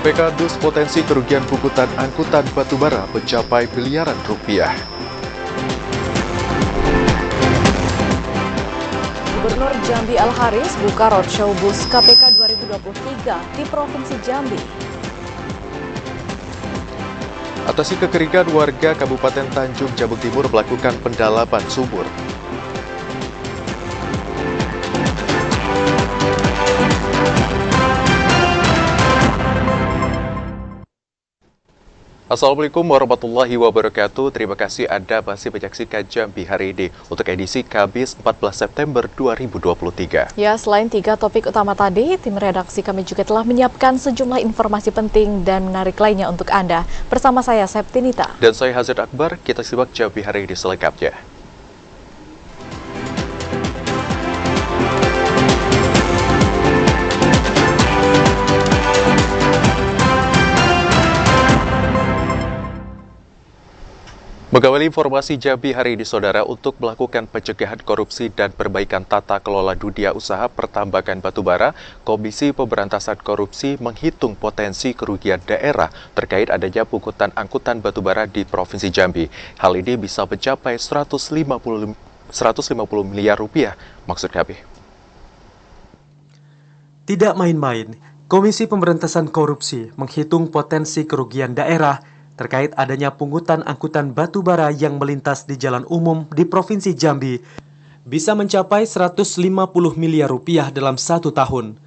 KPK dus potensi kerugian pungutan angkutan batubara mencapai miliaran rupiah. Gubernur Jambi Al-Haris buka roadshow bus KPK 2023 di Provinsi Jambi. Atasi kekeringan, warga Kabupaten Tanjung Jabung Timur melakukan pendalaman sumur. Assalamualaikum warahmatullahi wabarakatuh. Terima kasih Anda masih menyaksikan Jambi hari ini untuk edisi Kamis 14 September 2023. Ya, selain 3 topik utama tadi, tim redaksi kami juga telah menyiapkan sejumlah informasi penting dan menarik lainnya untuk Anda. Bersama saya, Septinita. Dan saya, Hazard Akbar. Kita simak Jambi hari ini selengkapnya. Mengawali informasi Jambi hari ini, Saudara, untuk melakukan pencegahan korupsi dan perbaikan tata kelola dunia usaha pertambangan batubara, Komisi Pemberantasan Korupsi menghitung potensi kerugian daerah terkait adanya pungutan angkutan batubara di Provinsi Jambi. Hal ini bisa mencapai 150 miliar rupiah, maksud kami. Tidak main-main, Komisi Pemberantasan Korupsi menghitung potensi kerugian daerah terkait adanya pungutan angkutan batubara yang melintas di jalan umum di Provinsi Jambi bisa mencapai 150 miliar rupiah dalam 1 tahun.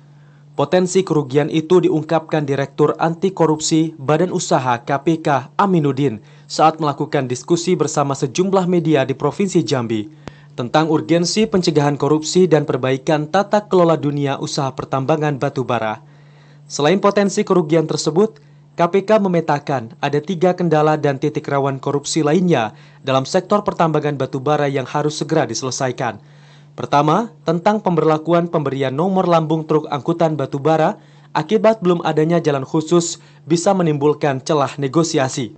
Potensi kerugian itu diungkapkan Direktur Anti Korupsi Badan Usaha KPK Aminuddin saat melakukan diskusi bersama sejumlah media di Provinsi Jambi tentang urgensi pencegahan korupsi dan perbaikan tata kelola dunia usaha pertambangan batubara. Selain potensi kerugian tersebut, KPK memetakan ada 3 kendala dan titik rawan korupsi lainnya dalam sektor pertambangan batubara yang harus segera diselesaikan. Pertama, tentang pemberlakuan pemberian nomor lambung truk angkutan batubara akibat belum adanya jalan khusus bisa menimbulkan celah negosiasi.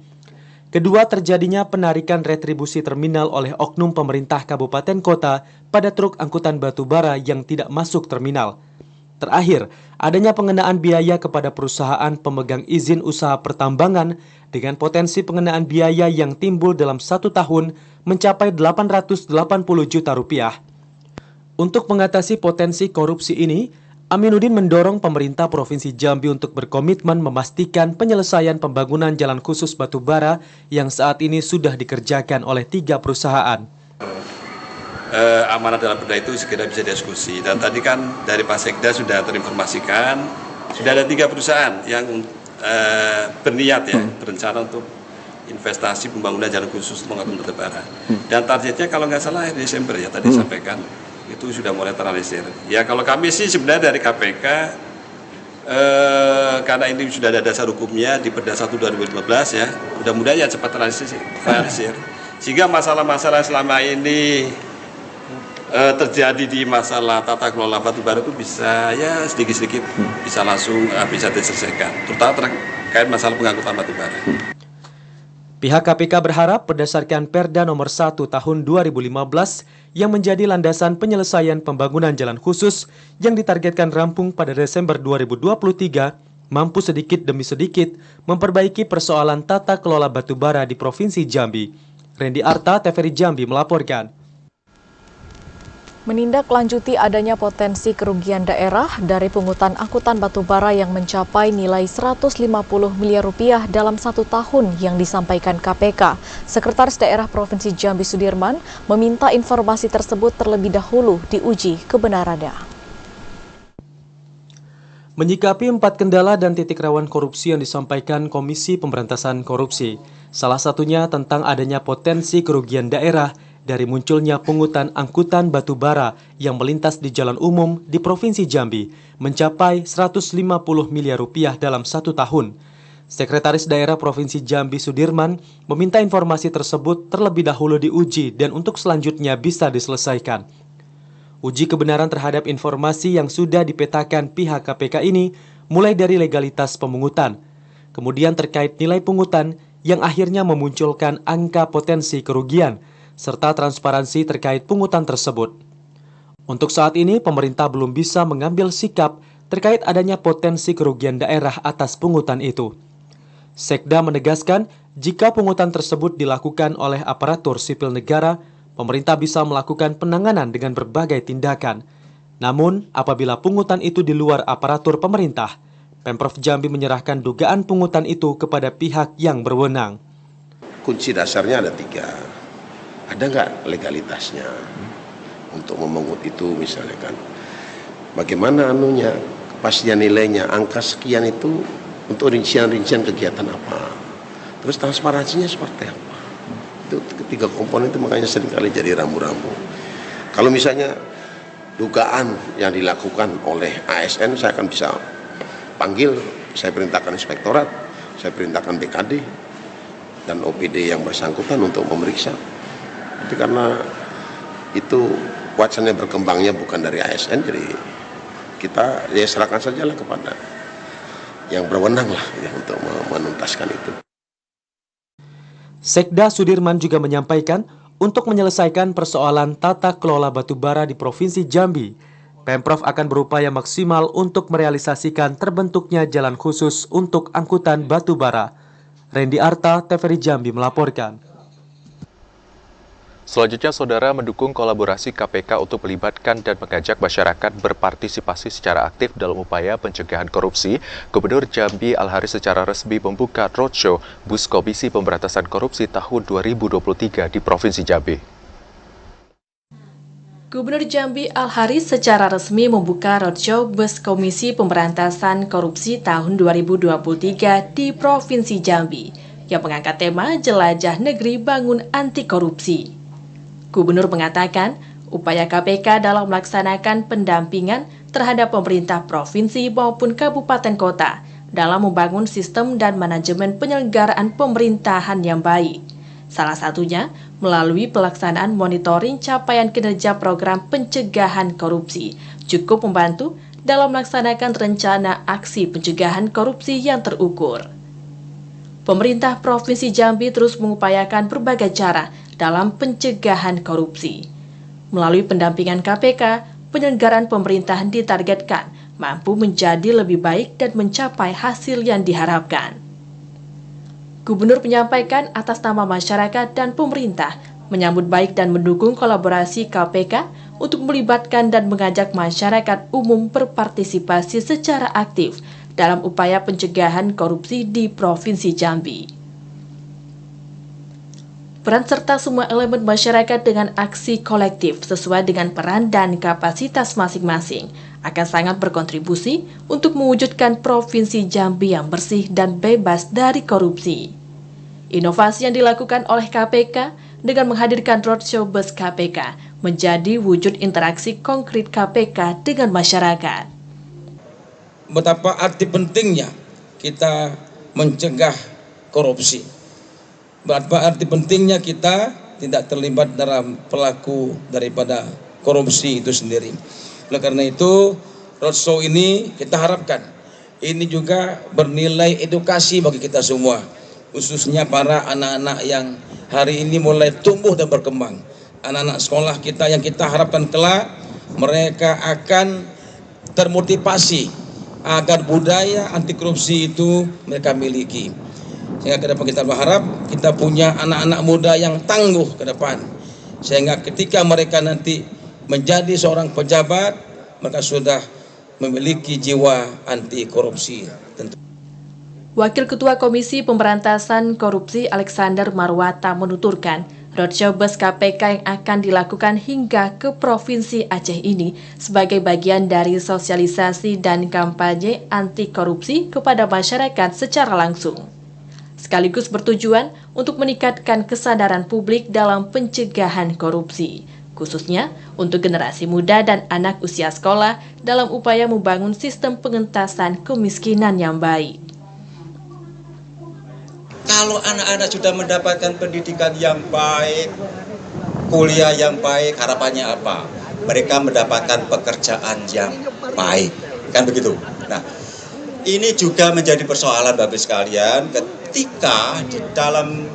Kedua, terjadinya penarikan retribusi terminal oleh oknum pemerintah kabupaten kota pada truk angkutan batubara yang tidak masuk terminal. Terakhir, adanya pengenaan biaya kepada perusahaan pemegang izin usaha pertambangan dengan potensi pengenaan biaya yang timbul dalam 1 tahun mencapai 880 juta rupiah. Untuk mengatasi potensi korupsi ini, Aminuddin mendorong pemerintah Provinsi Jambi untuk berkomitmen memastikan penyelesaian pembangunan jalan khusus batubara yang saat ini sudah dikerjakan oleh 3 perusahaan. Amanah dalam perda itu segera bisa diskusi. Dan tadi kan dari Pak Sekda sudah terinformasikan, sudah ada 3 perusahaan yang berniat berencana untuk investasi pembangunan jalan khusus pengangkutan batubara. Dan targetnya kalau nggak salah Desember ya tadi sampaikan, itu sudah mulai terrealisir. Ya kalau kami sih sebenarnya dari KPK, karena ini sudah ada dasar hukumnya di Perda 1 2015 ya, mudah-mudahan ya cepat terrealisir. Sehingga masalah-masalah selama ini terjadi di masalah tata kelola batubara itu bisa ya sedikit-sedikit bisa langsung bisa diselesaikan, terutama terkait masalah pengangkutan batubara. Pihak KPK berharap berdasarkan Perda nomor 1 tahun 2015 yang menjadi landasan penyelesaian pembangunan jalan khusus yang ditargetkan rampung pada Desember 2023 mampu sedikit demi sedikit memperbaiki persoalan tata kelola batubara di Provinsi Jambi. Randy Arta, TVRI Jambi melaporkan. Menindaklanjuti adanya potensi kerugian daerah dari pungutan angkutan batubara yang mencapai nilai 150 miliar rupiah dalam 1 tahun yang disampaikan KPK. Sekretaris Daerah Provinsi Jambi Sudirman meminta informasi tersebut terlebih dahulu diuji kebenarannya. Menyikapi 4 kendala dan titik rawan korupsi yang disampaikan Komisi Pemberantasan Korupsi, salah satunya tentang adanya potensi kerugian daerah dari munculnya pungutan angkutan batubara yang melintas di jalan umum di Provinsi Jambi mencapai 150 miliar rupiah dalam 1 tahun. Sekretaris Daerah Provinsi Jambi Sudirman meminta informasi tersebut terlebih dahulu diuji dan untuk selanjutnya bisa diselesaikan. Uji kebenaran terhadap informasi yang sudah dipetakan pihak KPK ini mulai dari legalitas pemungutan, kemudian terkait nilai pungutan yang akhirnya memunculkan angka potensi kerugian, serta transparansi terkait pungutan tersebut. Untuk saat ini, pemerintah belum bisa mengambil sikap terkait adanya potensi kerugian daerah atas pungutan itu. Sekda menegaskan, jika pungutan tersebut dilakukan oleh aparatur sipil negara, pemerintah bisa melakukan penanganan dengan berbagai tindakan. Namun, apabila pungutan itu di luar aparatur pemerintah, Pemprov Jambi menyerahkan dugaan pungutan itu kepada pihak yang berwenang. Kunci dasarnya ada 3. Ada nggak legalitasnya untuk memungut itu misalnya kan? Bagaimana anunya, kepastian nilainya, angka sekian itu untuk rincian-rincian kegiatan apa? Terus transparansinya seperti apa? Itu 3 komponen itu makanya seringkali jadi rambu-rambu. Kalau misalnya dugaan yang dilakukan oleh ASN, saya akan bisa panggil, saya perintahkan inspektorat, saya perintahkan BKD dan OPD yang bersangkutan untuk memeriksa. Tapi karena itu wacana berkembangnya bukan dari ASN, jadi kita ya serahkan sajalah kepada yang berwenang lah ya, untuk menuntaskan itu. Sekda Sudirman juga menyampaikan, untuk menyelesaikan persoalan tata kelola batubara di Provinsi Jambi, Pemprov akan berupaya maksimal untuk merealisasikan terbentuknya jalan khusus untuk angkutan batubara. Randy Arta, TVRI Jambi melaporkan. Selanjutnya, Saudara mendukung kolaborasi KPK untuk melibatkan dan mengajak masyarakat berpartisipasi secara aktif dalam upaya pencegahan korupsi. Gubernur Jambi Al-Haris secara resmi membuka roadshow Bus Komisi Pemberantasan Korupsi tahun 2023 di Provinsi Jambi. Gubernur Jambi Al-Haris secara resmi membuka roadshow Bus Komisi Pemberantasan Korupsi tahun 2023 di Provinsi Jambi yang mengangkat tema Jelajah Negeri Bangun Anti Korupsi. Gubernur mengatakan, upaya KPK dalam melaksanakan pendampingan terhadap pemerintah provinsi maupun kabupaten kota dalam membangun sistem dan manajemen penyelenggaraan pemerintahan yang baik. Salah satunya melalui pelaksanaan monitoring capaian kinerja program pencegahan korupsi, cukup membantu dalam melaksanakan rencana aksi pencegahan korupsi yang terukur. Pemerintah Provinsi Jambi terus mengupayakan berbagai cara dalam pencegahan korupsi. Melalui pendampingan KPK, penyelenggaraan pemerintahan ditargetkan mampu menjadi lebih baik dan mencapai hasil yang diharapkan. Gubernur menyampaikan atas nama masyarakat dan pemerintah menyambut baik dan mendukung kolaborasi KPK untuk melibatkan dan mengajak masyarakat umum berpartisipasi secara aktif dalam upaya pencegahan korupsi di Provinsi Jambi. Peran serta semua elemen masyarakat dengan aksi kolektif sesuai dengan peran dan kapasitas masing-masing akan sangat berkontribusi untuk mewujudkan Provinsi Jambi yang bersih dan bebas dari korupsi. Inovasi yang dilakukan oleh KPK dengan menghadirkan roadshow Bus KPK menjadi wujud interaksi konkret KPK dengan masyarakat. Betapa arti pentingnya kita mencegah korupsi. Betapa arti pentingnya kita tidak terlibat dalam pelaku daripada korupsi itu sendiri. Oleh karena itu, roadshow ini kita harapkan ini juga bernilai edukasi bagi kita semua, khususnya para anak-anak yang hari ini mulai tumbuh dan berkembang. Anak-anak sekolah kita yang kita harapkan kelak mereka akan termotivasi agar budaya anti korupsi itu mereka miliki. Sehingga ke depan kita berharap kita punya anak-anak muda yang tangguh ke depan. Sehingga ketika mereka nanti menjadi seorang pejabat, mereka sudah memiliki jiwa anti korupsi. Tentu. Wakil Ketua Komisi Pemberantasan Korupsi Alexander Marwata menuturkan, roadshow Bus KPK yang akan dilakukan hingga ke Provinsi Aceh ini sebagai bagian dari sosialisasi dan kampanye anti korupsi kepada masyarakat secara langsung. Sekaligus bertujuan untuk meningkatkan kesadaran publik dalam pencegahan korupsi, khususnya untuk generasi muda dan anak usia sekolah dalam upaya membangun sistem pengentasan kemiskinan yang baik. Kalau anak-anak sudah mendapatkan pendidikan yang baik, kuliah yang baik, harapannya apa? Mereka mendapatkan pekerjaan yang baik, kan begitu. Nah, ini juga menjadi persoalan Bapak sekalian ketika di dalam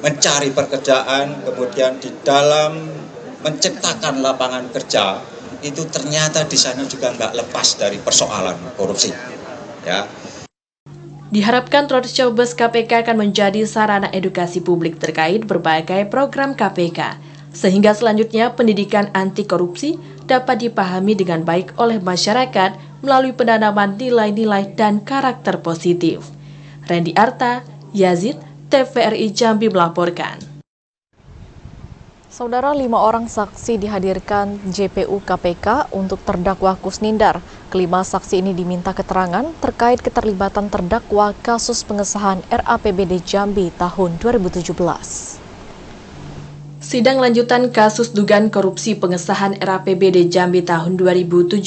mencari pekerjaan, kemudian di dalam menciptakan lapangan kerja, itu ternyata di sana juga nggak lepas dari persoalan korupsi. Ya. Diharapkan Roadshow Bus KPK akan menjadi sarana edukasi publik terkait berbagai program KPK, sehingga selanjutnya pendidikan anti korupsi dapat dipahami dengan baik oleh masyarakat melalui penanaman nilai-nilai dan karakter positif. Randy Arta, Yazid, TVRI Jambi melaporkan. Saudara, 5 orang saksi dihadirkan JPU KPK untuk terdakwa Kusnindar. Kelima saksi ini diminta keterangan terkait keterlibatan terdakwa kasus pengesahan RAPBD Jambi tahun 2017. Sidang lanjutan kasus dugaan korupsi pengesahan RAPBD Jambi tahun 2017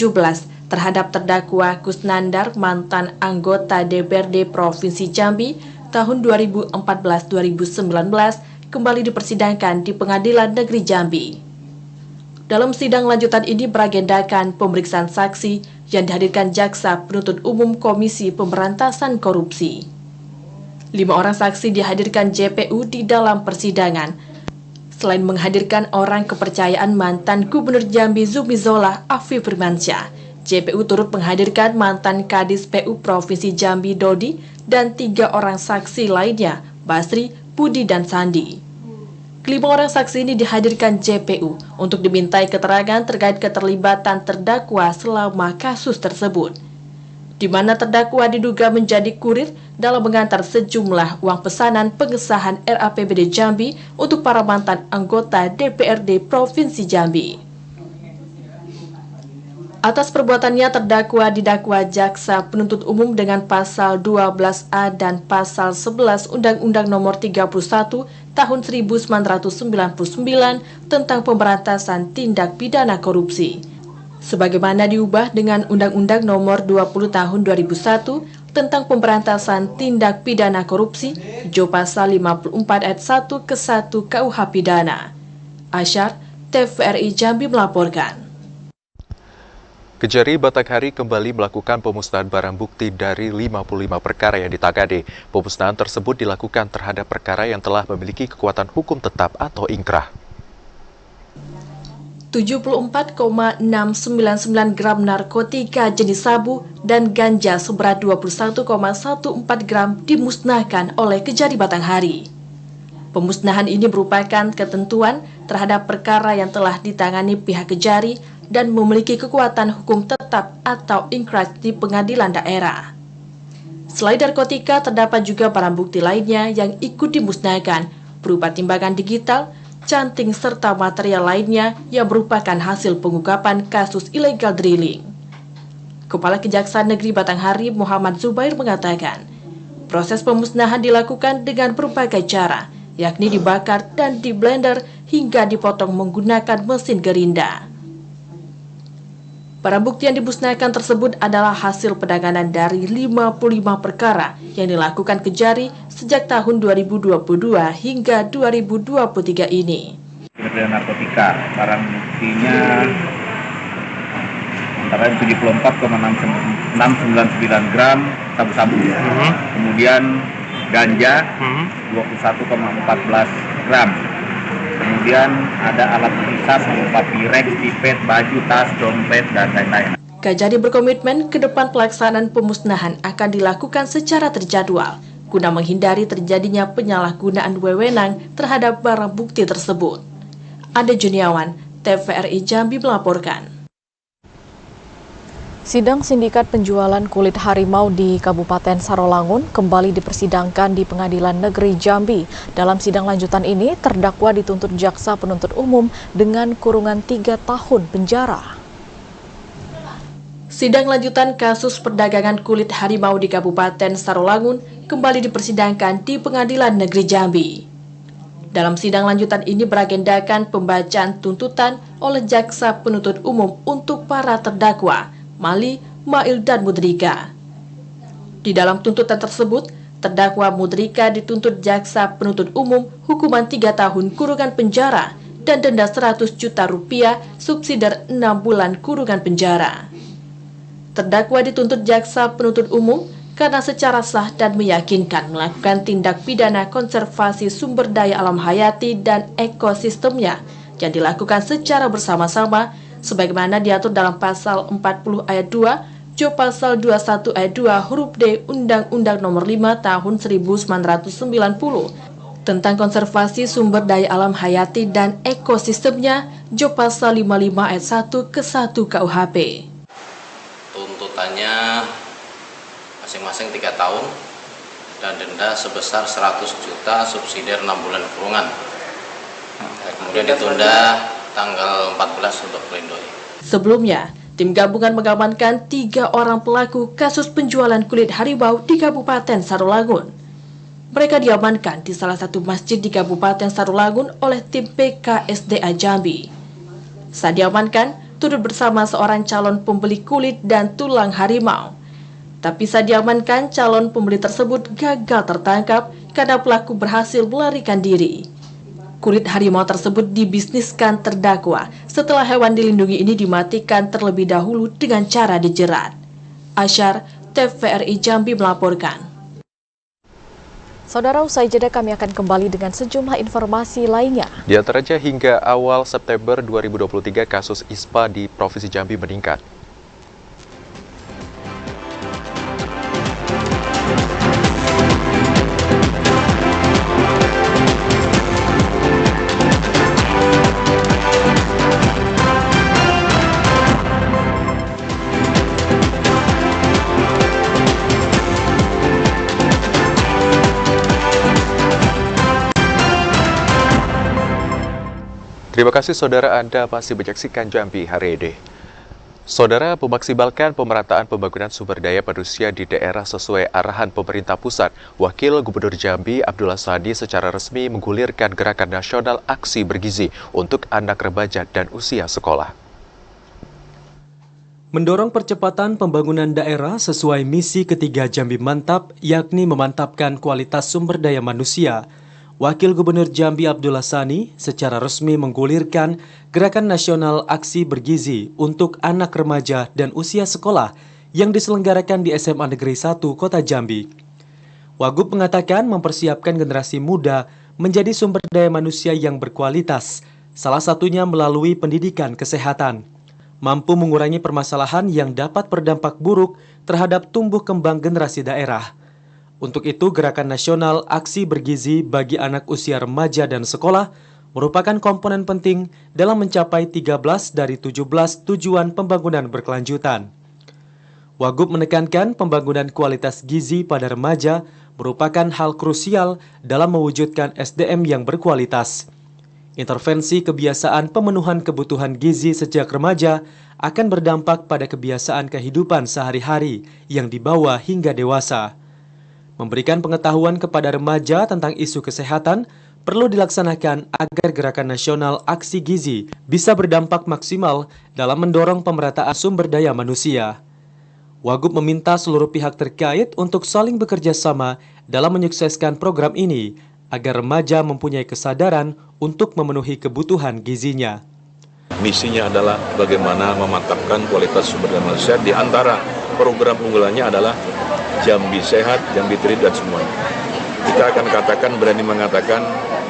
terhadap terdakwa Kusnandar, mantan anggota DPRD Provinsi Jambi tahun 2014-2019, kembali dipersidangkan di Pengadilan Negeri Jambi. Dalam sidang lanjutan ini beragendakan pemeriksaan saksi yang dihadirkan Jaksa Penuntut Umum Komisi Pemberantasan Korupsi. 5 orang saksi dihadirkan JPU di dalam persidangan. Selain menghadirkan orang kepercayaan mantan Gubernur Jambi Zumi Zola Afif Firmansyah, JPU turut menghadirkan mantan Kadis PU Provinsi Jambi Dodi dan 3 orang saksi lainnya, Basri, Budi, dan Sandi. Kelima orang saksi ini dihadirkan JPU untuk dimintai keterangan terkait keterlibatan terdakwa selama kasus tersebut, di mana terdakwa diduga menjadi kurir dalam mengantar sejumlah uang pesanan pengesahan RAPBD Jambi untuk para mantan anggota DPRD Provinsi Jambi. Atas perbuatannya terdakwa didakwa Jaksa Penuntut Umum dengan pasal 12A dan pasal 11 Undang-Undang Nomor 31 Tahun 1999 tentang pemberantasan tindak pidana korupsi, sebagaimana diubah dengan Undang-Undang Nomor 20 Tahun 2001 tentang pemberantasan tindak pidana korupsi, Jo pasal 54 ayat 1 ke 1 KUH Pidana. Asyar, TVRI Jambi melaporkan. Kejari Batanghari kembali melakukan pemusnahan barang bukti dari 55 perkara yang ditangani. Pemusnahan tersebut dilakukan terhadap perkara yang telah memiliki kekuatan hukum tetap atau ingkrah. 74,699 gram narkotika jenis sabu dan ganja seberat 21,14 gram dimusnahkan oleh Kejari Batanghari. Pemusnahan ini merupakan ketentuan terhadap perkara yang telah ditangani pihak Kejari dan memiliki kekuatan hukum tetap atau ingkrah di pengadilan daerah. Selain narkotika, terdapat juga barang bukti lainnya yang ikut dimusnahkan, berupa timbangan digital, canting, serta material lainnya yang merupakan hasil pengungkapan kasus illegal drilling. Kepala Kejaksaan Negeri Batanghari Muhammad Zubair mengatakan, proses pemusnahan dilakukan dengan berbagai cara, yakni dibakar dan di blender hingga dipotong menggunakan mesin gerinda. Barang bukti yang dimusnahkan tersebut adalah hasil penanganan dari 55 perkara yang dilakukan Kejari sejak tahun 2022 hingga 2023 ini. Tindak narkotika, barang buktinya antara 74,699 gram sabu-sabu, kemudian ganja 21,14 gram. Kemudian ada alat hisap berupa pirex, pipet, baju, tas, dompet, dan lain-lain. Kejari berkomitmen ke depan pelaksanaan pemusnahan akan dilakukan secara terjadwal guna menghindari terjadinya penyalahgunaan wewenang terhadap barang bukti tersebut. Ade Juniawan, TVRI Jambi melaporkan. Sidang sindikat penjualan kulit harimau di Kabupaten Sarolangun kembali dipersidangkan di Pengadilan Negeri Jambi. Dalam sidang lanjutan ini, terdakwa dituntut Jaksa Penuntut Umum dengan kurungan 3 tahun penjara. Sidang lanjutan kasus perdagangan kulit harimau di Kabupaten Sarolangun kembali dipersidangkan di Pengadilan Negeri Jambi. Dalam sidang lanjutan ini beragendakan pembacaan tuntutan oleh Jaksa Penuntut Umum untuk para terdakwa, Mali, Mail, dan Mudrika. Di dalam tuntutan tersebut, terdakwa Mudrika dituntut Jaksa Penuntut Umum hukuman 3 tahun kurungan penjara dan denda 100 juta rupiah subsidiar 6 bulan kurungan penjara. Terdakwa dituntut Jaksa Penuntut Umum karena secara sah dan meyakinkan melakukan tindak pidana konservasi sumber daya alam hayati dan ekosistemnya yang dilakukan secara bersama-sama sebagaimana diatur dalam pasal 40 ayat 2, J pasal 21 ayat 2 huruf D Undang-Undang Nomor 5 Tahun 1990 tentang konservasi sumber daya alam hayati dan ekosistemnya, J pasal 55 ayat 1 ke 1 KUHP. Tuntutannya masing-masing 3 tahun dan denda sebesar 100 juta subsidiar 6 bulan kurungan. Kemudian ditunda tanggal 14 untuk pledoi. Sebelumnya, tim gabungan mengamankan 3 orang pelaku kasus penjualan kulit harimau di Kabupaten Sarolangun. Mereka diamankan di salah satu masjid di Kabupaten Sarolangun oleh tim PKSDA Jambi. Saat diamankan, turut bersama seorang calon pembeli kulit dan tulang harimau. Tapi saat diamankan, calon pembeli tersebut gagal tertangkap karena pelaku berhasil melarikan diri. Kulit harimau tersebut dibisniskan terdakwa setelah hewan dilindungi ini dimatikan terlebih dahulu dengan cara dijerat. Asyar, TVRI Jambi melaporkan. Saudara, usai jeda kami akan kembali dengan sejumlah informasi lainnya. Di antaranya hingga awal September 2023 kasus ISPA di Provinsi Jambi meningkat. Terima kasih saudara, Anda masih menyaksikan Jambi hari ini. Saudara, memaksimalkan pemerataan pembangunan sumber daya manusia di daerah sesuai arahan pemerintah pusat, Wakil Gubernur Jambi Abdullah Sani secara resmi menggulirkan gerakan nasional aksi bergizi untuk anak remaja dan usia sekolah. Mendorong percepatan pembangunan daerah sesuai misi ketiga Jambi Mantap, yakni memantapkan kualitas sumber daya manusia, Wakil Gubernur Jambi Abdullah Sani secara resmi menggulirkan gerakan nasional aksi bergizi untuk anak remaja dan usia sekolah yang diselenggarakan di SMA Negeri 1 Kota Jambi. Wagub mengatakan mempersiapkan generasi muda menjadi sumber daya manusia yang berkualitas, salah satunya melalui pendidikan kesehatan, mampu mengurangi permasalahan yang dapat berdampak buruk terhadap tumbuh kembang generasi daerah. Untuk itu, Gerakan Nasional Aksi Bergizi bagi Anak Usia Remaja dan Sekolah merupakan komponen penting dalam mencapai 13 dari 17 tujuan pembangunan berkelanjutan. Wagub menekankan pembangunan kualitas gizi pada remaja merupakan hal krusial dalam mewujudkan SDM yang berkualitas. Intervensi kebiasaan pemenuhan kebutuhan gizi sejak remaja akan berdampak pada kebiasaan kehidupan sehari-hari yang dibawa hingga dewasa. Memberikan pengetahuan kepada remaja tentang isu kesehatan perlu dilaksanakan agar Gerakan Nasional Aksi Gizi bisa berdampak maksimal dalam mendorong pemerataan sumber daya manusia. Wagub meminta seluruh pihak terkait untuk saling bekerja sama dalam menyukseskan program ini agar remaja mempunyai kesadaran untuk memenuhi kebutuhan gizinya. Misinya adalah bagaimana memantapkan kualitas sumber daya manusia, di antara program unggulannya adalah Jambi Sehat, Jambi Treat, dan semuanya. Kita akan katakan, berani mengatakan,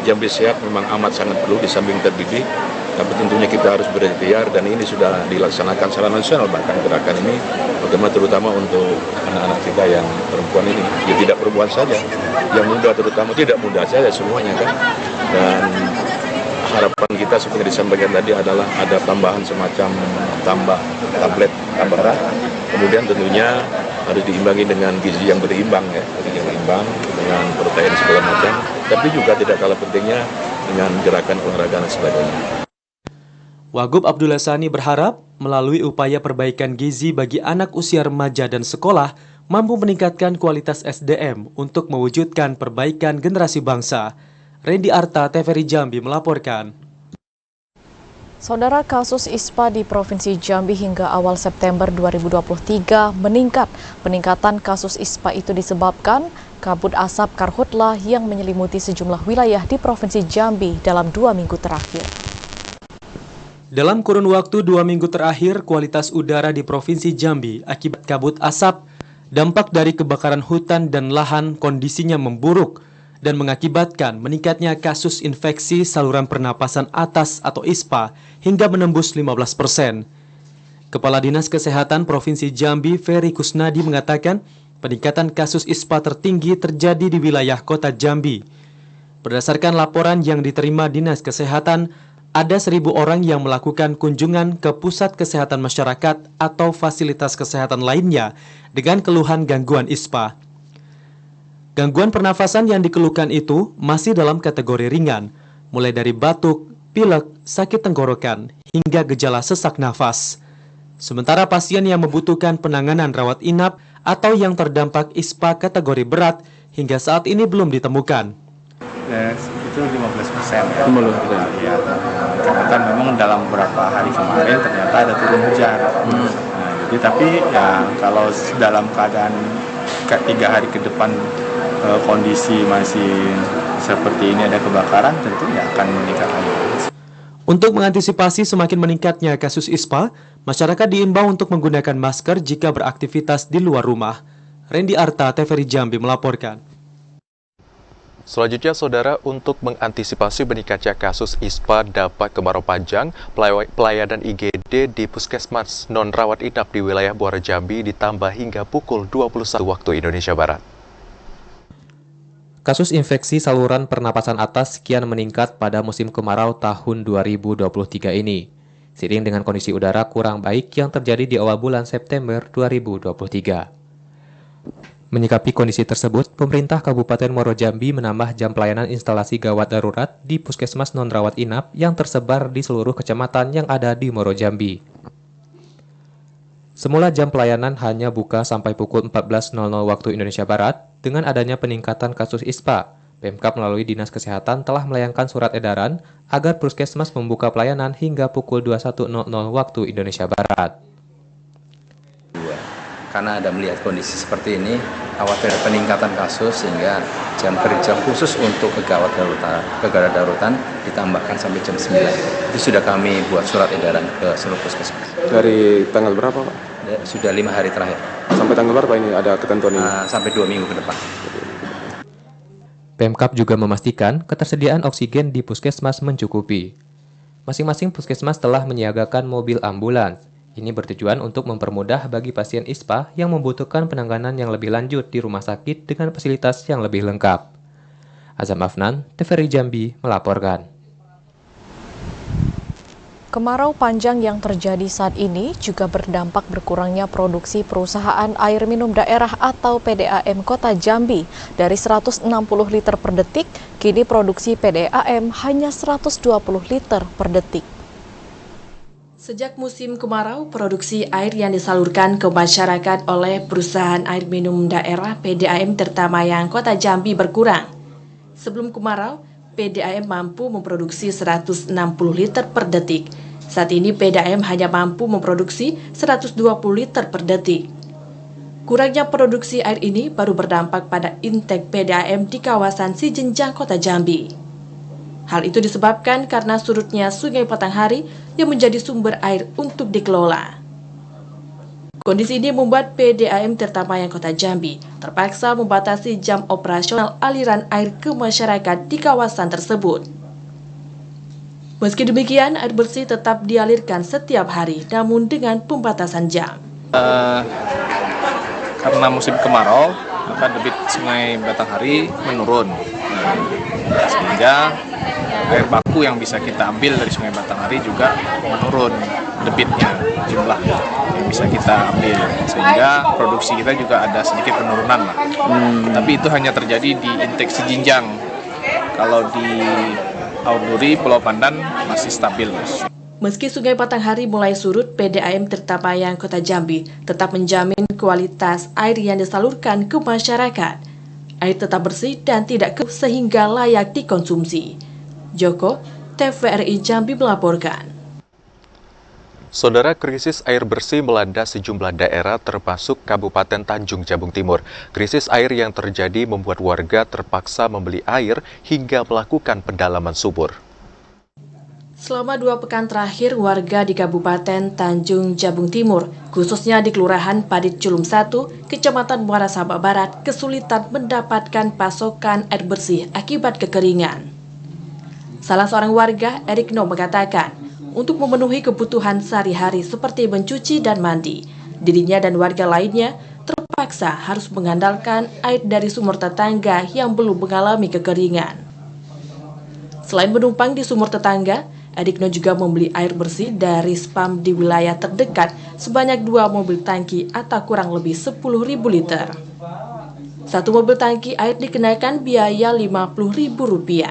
Jambi Sehat memang amat sangat perlu di samping terdidik, tapi tentunya kita harus berikhtiar, dan ini sudah dilaksanakan secara nasional, bahkan gerakan ini bagaimana terutama untuk anak-anak kita yang perempuan ini, ya tidak perempuan saja, yang muda terutama, tidak muda saja semuanya kan. Dan harapan kita seperti disampaikan tadi adalah ada tambahan semacam tablet tambahan, kemudian tentunya harus diimbangi dengan gizi yang berimbang ya, gizi yang berimbang dengan protein segala macam, tapi juga tidak kalah pentingnya dengan gerakan olahraga dan sebagainya. Wagub Abdullah Sani berharap melalui upaya perbaikan gizi bagi anak usia remaja dan sekolah mampu meningkatkan kualitas SDM untuk mewujudkan perbaikan generasi bangsa. Randy Arta, TVRI Jambi melaporkan. Saudara, kasus ISPA di Provinsi Jambi hingga awal September 2023 meningkat. Peningkatan kasus ISPA itu disebabkan kabut asap karhutla yang menyelimuti sejumlah wilayah di Provinsi Jambi dalam 2 minggu terakhir. Dalam kurun waktu 2 minggu terakhir, kualitas udara di Provinsi Jambi akibat kabut asap, dampak dari kebakaran hutan dan lahan kondisinya memburuk. dan mengakibatkan meningkatnya kasus infeksi saluran pernapasan atas atau ISPA hingga menembus 15%. Kepala Dinas Kesehatan Provinsi Jambi, Ferry Kusnadi, mengatakan peningkatan kasus ISPA tertinggi terjadi di wilayah Kota Jambi. Berdasarkan laporan yang diterima Dinas Kesehatan, ada 1.000 orang yang melakukan kunjungan ke pusat kesehatan masyarakat atau fasilitas kesehatan lainnya dengan keluhan gangguan ISPA. Gangguan pernafasan yang dikeluhkan itu masih dalam kategori ringan, mulai dari batuk, pilek, sakit tenggorokan, hingga gejala sesak nafas. Sementara pasien yang membutuhkan penanganan rawat inap atau yang terdampak ISPA kategori berat hingga saat ini belum ditemukan. Itu 15%. Ya, karena memang dalam beberapa hari kemarin ternyata ada turun hujan. Jadi tapi ya kalau dalam keadaan 3 hari ke depan kondisi masih seperti ini, ada kebakaran, tentunya akan meningkat lagi. Untuk mengantisipasi semakin meningkatnya kasus ISPA, masyarakat diimbau untuk menggunakan masker jika beraktivitas di luar rumah. Randy Arta, TVRI Jambi melaporkan. Selanjutnya, Saudara, untuk mengantisipasi meningkatnya kasus ISPA dampak kemarau panjang, pelayanan IGD di Puskesmas non-rawat inap di wilayah Muara Jambi ditambah hingga pukul 21 waktu Indonesia Barat. Kasus infeksi saluran pernapasan atas kian meningkat pada musim kemarau tahun 2023 ini, seiring dengan kondisi udara kurang baik yang terjadi di awal bulan September 2023. Menyikapi kondisi tersebut, pemerintah Kabupaten Muaro Jambi menambah jam pelayanan instalasi gawat darurat di Puskesmas non-rawat inap yang tersebar di seluruh kecamatan yang ada di Muaro Jambi. Semula jam pelayanan hanya buka sampai pukul 14.00 waktu Indonesia Barat. Dengan adanya peningkatan kasus ISPA, Pemkab melalui Dinas Kesehatan telah melayangkan surat edaran agar Puskesmas membuka pelayanan hingga pukul 21.00 waktu Indonesia Barat. Karena ada melihat kondisi seperti ini, khawatir peningkatan kasus sehingga jam kerja khusus untuk kegawat darurat ditambahkan sampai jam 9. Itu sudah kami buat surat edaran ke seluruh puskesmas. Dari tanggal berapa, Pak? Sudah 5 hari terakhir. Sampai tanggal berapa ini ada ketentuan ini? Sampai 2 minggu ke depan. Pemkab juga memastikan ketersediaan oksigen di puskesmas mencukupi. Masing-masing puskesmas telah menyiagakan mobil ambulans. Ini bertujuan untuk mempermudah bagi pasien ISPA yang membutuhkan penanganan yang lebih lanjut di rumah sakit dengan fasilitas yang lebih lengkap. Azam Afnan, TVRI Jambi melaporkan. Kemarau panjang yang terjadi saat ini juga berdampak berkurangnya produksi perusahaan air minum daerah atau PDAM Kota Jambi. Dari 160 liter per detik, kini produksi PDAM hanya 120 liter per detik. Sejak musim kemarau, produksi air yang disalurkan ke masyarakat oleh perusahaan air minum daerah PDAM Tirtamayang Kota Jambi berkurang. Sebelum kemarau, PDAM mampu memproduksi 160 liter per detik. Saat ini PDAM hanya mampu memproduksi 120 liter per detik. Kurangnya produksi air ini baru berdampak pada intake PDAM di kawasan Sijenjang Kota Jambi. Hal itu disebabkan karena surutnya Sungai Batanghari yang menjadi sumber air untuk dikelola. Kondisi ini membuat PDAM Tirtamayang Kota Jambi terpaksa membatasi jam operasional aliran air ke masyarakat di kawasan tersebut. Meski demikian, air bersih tetap dialirkan setiap hari, namun dengan pembatasan jam. Karena musim kemarau, maka debit Sungai Batanghari menurun. Sehingga air baku yang bisa kita ambil dari Sungai Batanghari juga menurun debitnya, jumlah yang bisa kita ambil, sehingga produksi kita juga ada sedikit penurunan lah. Tapi itu hanya terjadi di intake Sijinjang. Kalau di Auduri, Pulau Pandan masih stabil. Meski Sungai Batanghari mulai surut, PDAM Tirtamayang Kota Jambi tetap menjamin kualitas air yang disalurkan ke masyarakat. Air tetap bersih dan tidak keruh sehingga layak dikonsumsi. Joko, TVRI Jambi melaporkan. Saudara, krisis air bersih melanda sejumlah daerah termasuk Kabupaten Tanjung Jabung Timur. Krisis air yang terjadi membuat warga terpaksa membeli air hingga melakukan pendalaman sumur. Selama 2 pekan terakhir, warga di Kabupaten Tanjung Jabung Timur, khususnya di Kelurahan Padit Culum 1, Kecamatan Muara Sabak Barat, kesulitan mendapatkan pasokan air bersih akibat kekeringan. Salah seorang warga, Erikno, mengatakan, untuk memenuhi kebutuhan sehari-hari seperti mencuci dan mandi, dirinya dan warga lainnya terpaksa harus mengandalkan air dari sumur tetangga yang belum mengalami kekeringan. Selain menumpang di sumur tetangga, Erikno juga membeli air bersih dari spam di wilayah terdekat sebanyak 2 mobil tangki atau kurang lebih 10.000 liter. 1 mobil tangki air dikenakan biaya Rp50.000.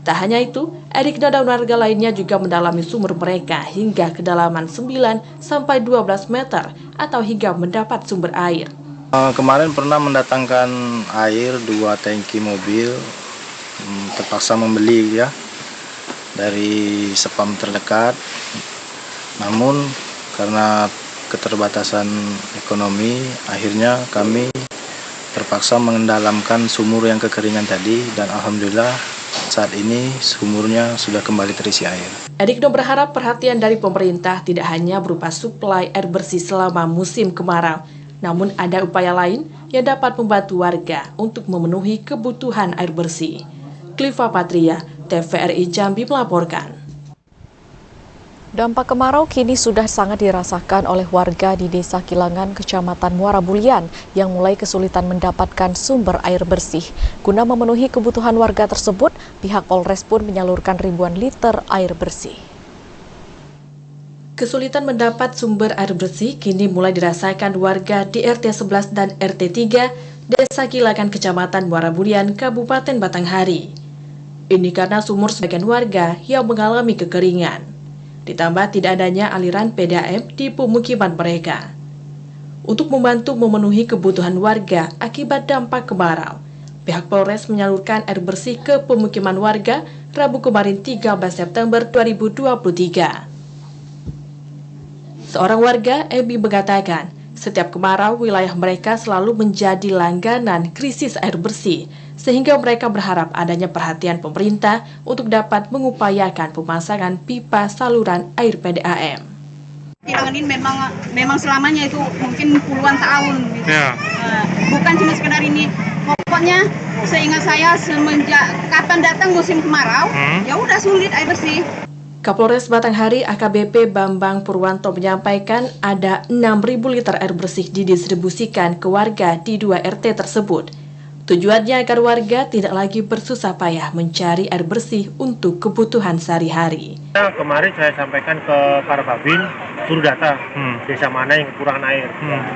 Tak hanya itu, Erikno dan warga lainnya juga mendalami sumur mereka hingga kedalaman 9-12 meter atau hingga mendapat sumber air. Kemarin pernah mendatangkan air 2 tangki mobil, terpaksa membeli ya dari spam terdekat. Namun karena keterbatasan ekonomi, akhirnya kami terpaksa mendalamkan sumur yang kekeringan tadi, dan alhamdulillah saat ini sumurnya sudah kembali terisi air. Erikno berharap perhatian dari pemerintah tidak hanya berupa suplai air bersih selama musim kemarau, namun ada upaya lain yang dapat membantu warga untuk memenuhi kebutuhan air bersih. Cliva Patria, TVRI Jambi melaporkan. Dampak kemarau kini sudah sangat dirasakan oleh warga di Desa Kilangan, Kecamatan Muara Bulian, yang mulai kesulitan mendapatkan sumber air bersih. Guna memenuhi kebutuhan warga tersebut, pihak Polres pun menyalurkan ribuan liter air bersih. Kesulitan mendapat sumber air bersih kini mulai dirasakan warga di RT 11 dan RT 3, Desa Kilangan, Kecamatan Muara Bulian, Kabupaten Batanghari. Ini karena sumur sebagian warga yang mengalami kekeringan. Ditambah tidak adanya aliran PDAM di pemukiman mereka. Untuk membantu memenuhi kebutuhan warga akibat dampak kemarau, pihak Polres menyalurkan air bersih ke pemukiman warga Rabu kemarin 13 September 2023. Seorang warga, Emi, mengatakan, setiap kemarau wilayah mereka selalu menjadi langganan krisis air bersih, sehingga mereka berharap adanya perhatian pemerintah untuk dapat mengupayakan pemasangan pipa saluran air PDAM. Kilangan ini memang selamanya itu mungkin puluhan tahun gitu. Ya. Bukan cuma sekedar ini. Pokoknya seingat saya semenjak kapan datang musim kemarau, ya udah sulit air bersih. Kapolres Batanghari AKBP Bambang Purwanto menyampaikan ada 6.000 liter air bersih didistribusikan ke warga di 2 RT tersebut. Tujuannya agar warga tidak lagi bersusah payah mencari air bersih untuk kebutuhan sehari-hari. Kemarin saya sampaikan ke para babin, suruh data desa mana yang kekurangan air.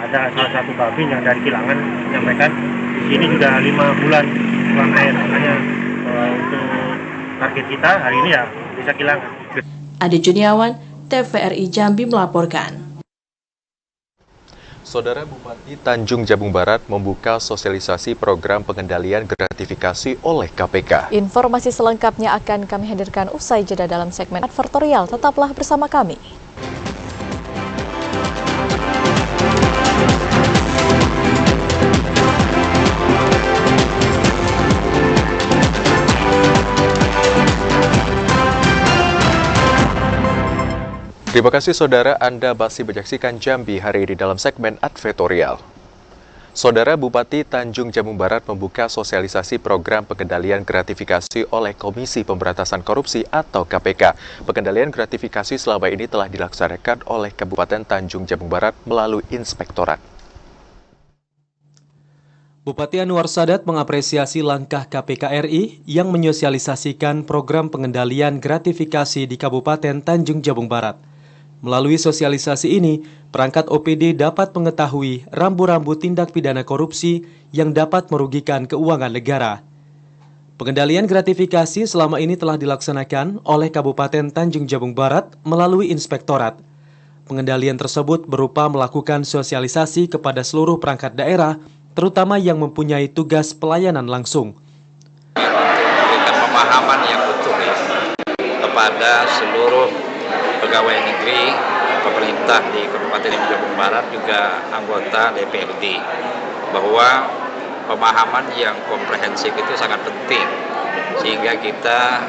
Ada salah satu babin yang dari Kilangan menyampaikan di sini sudah 5 bulan kurang air. Makanya untuk target kita hari ini ya desa Kilangan. Ade Juniawan, TVRI Jambi melaporkan. Saudara Bupati Tanjung Jabung Barat membuka sosialisasi program pengendalian gratifikasi oleh KPK. Informasi selengkapnya akan kami hadirkan usai jeda dalam segmen advertorial. Tetaplah bersama kami. Terima kasih saudara, Anda masih menyaksikan Jambi hari ini dalam segmen advertorial. Saudara Bupati Tanjung Jabung Barat membuka sosialisasi program pengendalian gratifikasi oleh Komisi Pemberantasan Korupsi atau KPK. Pengendalian gratifikasi selama ini telah dilaksanakan oleh Kabupaten Tanjung Jabung Barat melalui Inspektorat. Bupati Anwar Sadat mengapresiasi langkah KPK RI yang menyosialisasikan program pengendalian gratifikasi di Kabupaten Tanjung Jabung Barat. Melalui sosialisasi ini, perangkat OPD dapat mengetahui rambu-rambu tindak pidana korupsi yang dapat merugikan keuangan negara. Pengendalian gratifikasi selama ini telah dilaksanakan oleh Kabupaten Tanjung Jabung Barat melalui Inspektorat. Pengendalian tersebut berupa melakukan sosialisasi kepada seluruh perangkat daerah, terutama yang mempunyai tugas pelayanan langsung. Memberikan pemahaman yang utuh kepada seluruh pegawai negeri, pemerintah di Kabupaten Jabung Barat, juga anggota DPRD, bahwa pemahaman yang komprehensif itu sangat penting, sehingga kita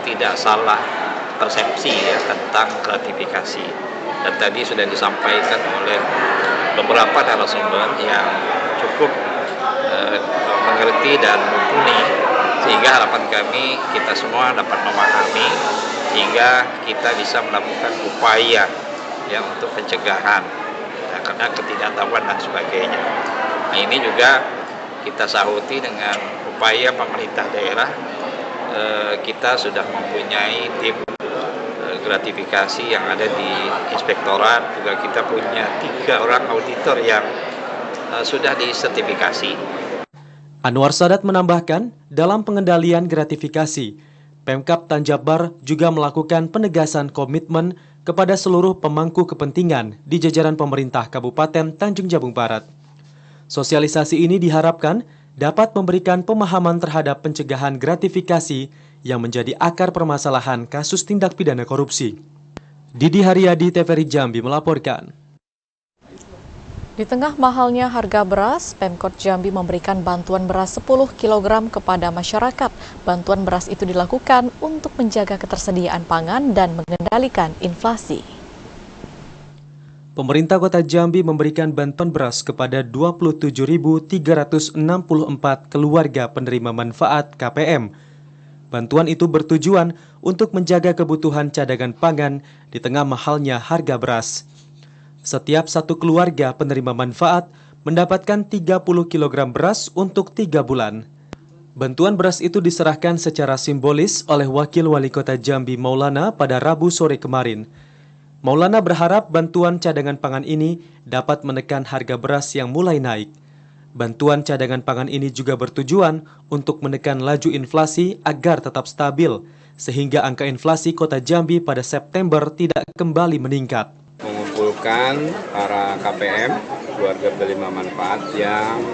tidak salah persepsi ya tentang gratifikasi. Dan tadi sudah disampaikan oleh beberapa narasumber yang cukup mengerti dan mumpuni, sehingga harapan kami kita semua dapat memahami sehingga kita bisa melakukan upaya ya untuk pencegahan ya, karena ketidaktahuan dan sebagainya. Nah, ini juga kita sahuti dengan upaya pemerintah daerah. Kita sudah mempunyai tim gratifikasi yang ada di inspektorat, juga kita punya 3 orang auditor yang sudah disertifikasi. Anwar Sadat menambahkan, dalam pengendalian gratifikasi, Pemkab Tanjabar juga melakukan penegasan komitmen kepada seluruh pemangku kepentingan di jajaran pemerintah Kabupaten Tanjung Jabung Barat. Sosialisasi ini diharapkan dapat memberikan pemahaman terhadap pencegahan gratifikasi yang menjadi akar permasalahan kasus tindak pidana korupsi. Didi Haryadi, TVRI Jambi melaporkan. Di tengah mahalnya harga beras, Pemkot Jambi memberikan bantuan beras 10 kg kepada masyarakat. Bantuan beras itu dilakukan untuk menjaga ketersediaan pangan dan mengendalikan inflasi. Pemerintah Kota Jambi memberikan bantuan beras kepada 27.364 keluarga penerima manfaat KPM. Bantuan itu bertujuan untuk menjaga kebutuhan cadangan pangan di tengah mahalnya harga beras. Setiap satu keluarga penerima manfaat mendapatkan 30 kg beras untuk 3 bulan. Bantuan beras itu diserahkan secara simbolis oleh Wakil Wali Kota Jambi Maulana pada Rabu sore kemarin. Maulana berharap bantuan cadangan pangan ini dapat menekan harga beras yang mulai naik. Bantuan cadangan pangan ini juga bertujuan untuk menekan laju inflasi agar tetap stabil, sehingga angka inflasi Kota Jambi pada September tidak kembali meningkat. Mengumpulkan para KPM, keluarga penerima manfaat yang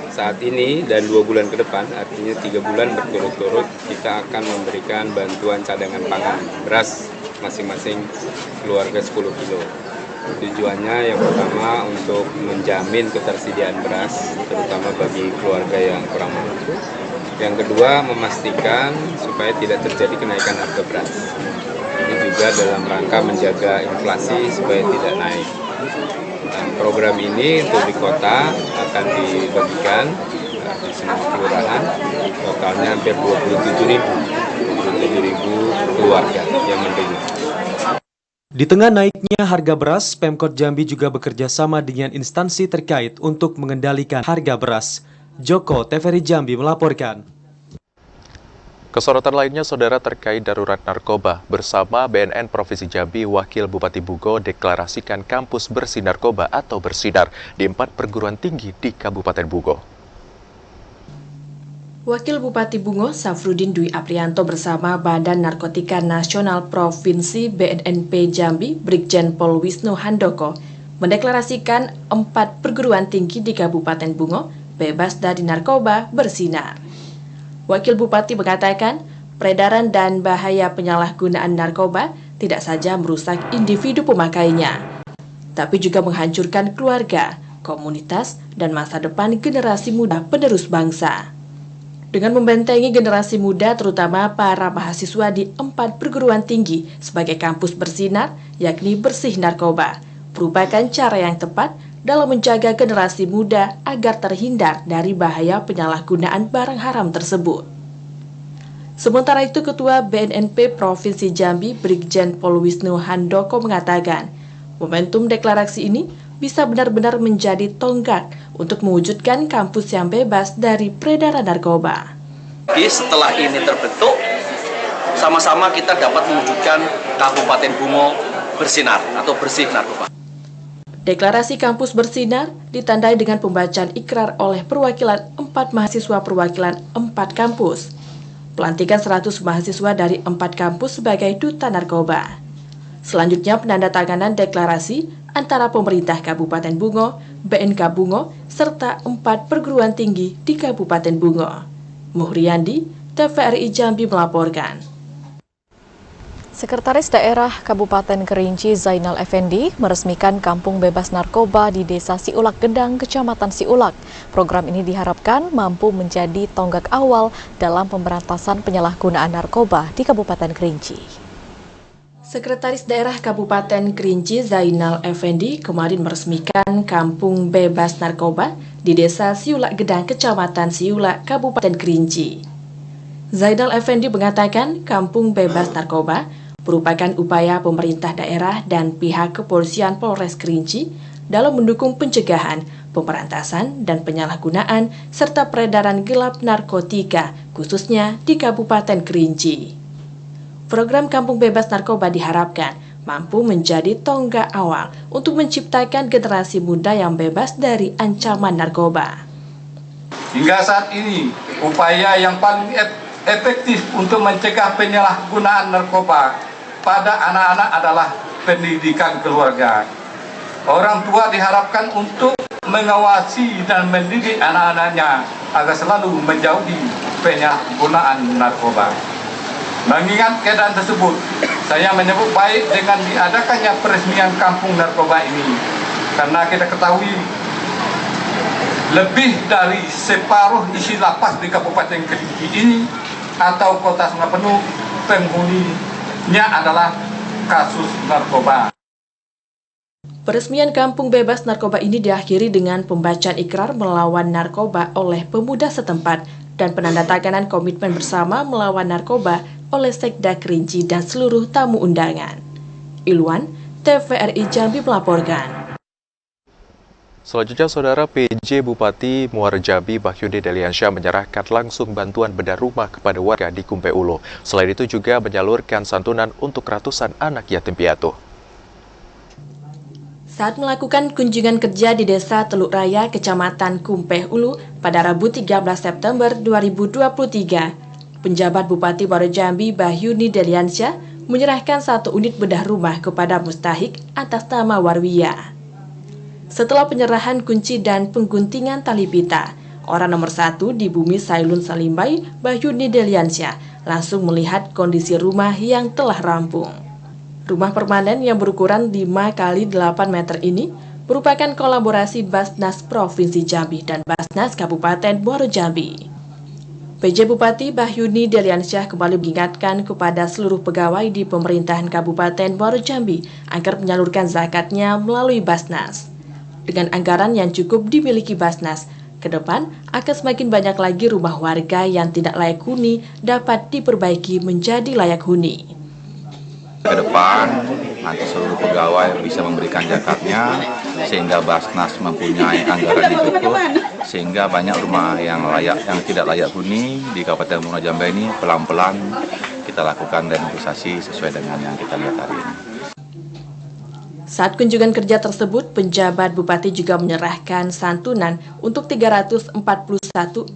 saat ini dan 2 bulan ke depan, artinya 3 bulan berturut-turut, kita akan memberikan bantuan cadangan pangan beras masing-masing keluarga 10 kilo. Tujuannya yang pertama untuk menjamin ketersediaan beras, terutama bagi keluarga yang kurang mampu. Yang kedua, memastikan supaya tidak terjadi kenaikan harga beras. Ini juga dalam rangka menjaga inflasi supaya tidak naik. Dan program ini untuk di kota akan dibagikan di semua kelurahan, totalnya hampir 27.000 keluarga yang menerima. Di tengah naiknya harga beras, Pemkot Jambi juga bekerja sama dengan instansi terkait untuk mengendalikan harga beras. Joko, TVRI Jambi melaporkan. Kesorotan lainnya, saudara, terkait darurat narkoba. Bersama BNN Provinsi Jambi, Wakil Bupati Bungo deklarasikan kampus bersih narkoba atau bersinar di 4 perguruan tinggi di Kabupaten Bungo. Wakil Bupati Bungo, Safrudin Dwi Aprianto bersama Badan Narkotika Nasional Provinsi BNNP Jambi, Brigjen Pol Wisnu Handoko, mendeklarasikan 4 perguruan tinggi di Kabupaten Bungo bebas dari narkoba bersinar. Wakil Bupati mengatakan, peredaran dan bahaya penyalahgunaan narkoba tidak saja merusak individu pemakainya, tapi juga menghancurkan keluarga, komunitas, dan masa depan generasi muda penerus bangsa. Dengan membentengi generasi muda, terutama para mahasiswa di 4 perguruan tinggi sebagai kampus bersinar, yakni bersih narkoba, merupakan cara yang tepat dalam menjaga generasi muda agar terhindar dari bahaya penyalahgunaan barang haram tersebut. Sementara itu, Ketua BNNP Provinsi Jambi, Brigjen Pol Wisnu Handoko mengatakan, momentum deklarasi ini bisa benar-benar menjadi tonggak untuk mewujudkan kampus yang bebas dari peredaran narkoba. Setelah ini terbentuk, sama-sama kita dapat mewujudkan Kabupaten Bungo bersinar atau bersih narkoba. Deklarasi kampus bersinar ditandai dengan pembacaan ikrar oleh perwakilan 4 mahasiswa perwakilan 4 kampus. Pelantikan 100 mahasiswa dari 4 kampus sebagai duta narkoba. Selanjutnya penandatanganan deklarasi antara pemerintah Kabupaten Bungo, BNK Bungo, serta 4 perguruan tinggi di Kabupaten Bungo. Muhriyandi, TVRI Jambi melaporkan. Sekretaris Daerah Kabupaten Kerinci Zainal Effendi meresmikan kampung bebas narkoba di Desa Siulak Gendang, Kecamatan Siulak. Program ini diharapkan mampu menjadi tonggak awal dalam pemberantasan penyalahgunaan narkoba di Kabupaten Kerinci. Sekretaris Daerah Kabupaten Kerinci Zainal Effendi kemarin meresmikan Kampung Bebas Narkoba di Desa Siulak Gedang, Kecamatan Siulak, Kabupaten Kerinci. Zainal Effendi mengatakan Kampung Bebas Narkoba merupakan upaya pemerintah daerah dan pihak kepolisian Polres Kerinci dalam mendukung pencegahan, pemberantasan, dan penyalahgunaan serta peredaran gelap narkotika, khususnya di Kabupaten Kerinci. Program Kampung Bebas Narkoba diharapkan mampu menjadi tonggak awal untuk menciptakan generasi muda yang bebas dari ancaman narkoba. Hingga saat ini, upaya yang paling efektif untuk mencegah penyalahgunaan narkoba pada anak-anak adalah pendidikan keluarga. Orang tua diharapkan untuk mengawasi dan mendidik anak-anaknya agar selalu menjauhi penyalahgunaan narkoba. Mengingat keadaan tersebut, saya menyebut baik dengan diadakannya peresmian kampung narkoba ini. Karena kita ketahui lebih dari separuh isi lapas di Kabupaten Kerinci ini atau Kota Sungai Penuh penghuninya adalah kasus narkoba. Peresmian Kampung Bebas Narkoba ini diakhiri dengan pembacaan ikrar melawan narkoba oleh pemuda setempat dan penandatanganan komitmen bersama melawan narkoba oleh Sekda Kerinci dan seluruh tamu undangan. Ilwan, TVRI Jambi melaporkan. Selanjutnya, Saudara PJ Bupati Muara Jambi Bahyuni Deliansyah menyerahkan langsung bantuan bedah rumah kepada warga di Kumpe Ulu. Selain itu juga menyalurkan santunan untuk ratusan anak yatim piatu. Saat melakukan kunjungan kerja di Desa Teluk Raya, Kecamatan Kumpe Ulu pada Rabu 13 September 2023, penjabat Bupati Muara Jambi Bahyuni Deliansyah menyerahkan 1 unit bedah rumah kepada mustahik atas nama Warwiyah. Setelah penyerahan kunci dan pengguntingan tali pita, orang nomor 1 di Bumi Sailun Salimbai, Bahyuni Deliansyah, langsung melihat kondisi rumah yang telah rampung. Rumah permanen yang berukuran 5 x 8 meter ini merupakan kolaborasi Basnas Provinsi Jambi dan Basnas Kabupaten Muara Jambi. PJ Bupati Bahyuni Deliansyah kembali mengingatkan kepada seluruh pegawai di pemerintahan Kabupaten Muara Jambi agar menyalurkan zakatnya melalui Basnas. Dengan anggaran yang cukup dimiliki Basnas, ke depan akan semakin banyak lagi rumah warga yang tidak layak huni dapat diperbaiki menjadi layak huni. Ke depan nanti seluruh pegawai bisa memberikan zakatnya sehingga Basnas mempunyai anggaran yang cukup sehingga banyak rumah yang tidak layak huni di Kabupaten Muara Jambi ini pelan-pelan kita lakukan renovisasi sesuai dengan yang kita lihat hari ini. Saat kunjungan kerja tersebut, penjabat Bupati juga menyerahkan santunan untuk 341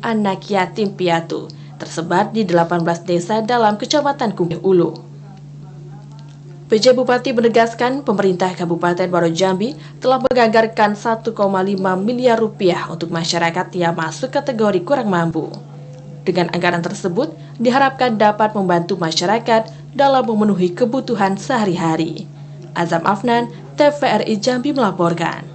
anak yatim piatu tersebar di 18 desa dalam Kecamatan Kumpe Ulu. PJ Bupati menegaskan pemerintah Kabupaten Muara Jambi telah menganggarkan 1,5 miliar rupiah untuk masyarakat yang masuk kategori kurang mampu. Dengan anggaran tersebut, diharapkan dapat membantu masyarakat dalam memenuhi kebutuhan sehari-hari. Azam Afnan, TVRI Jambi melaporkan.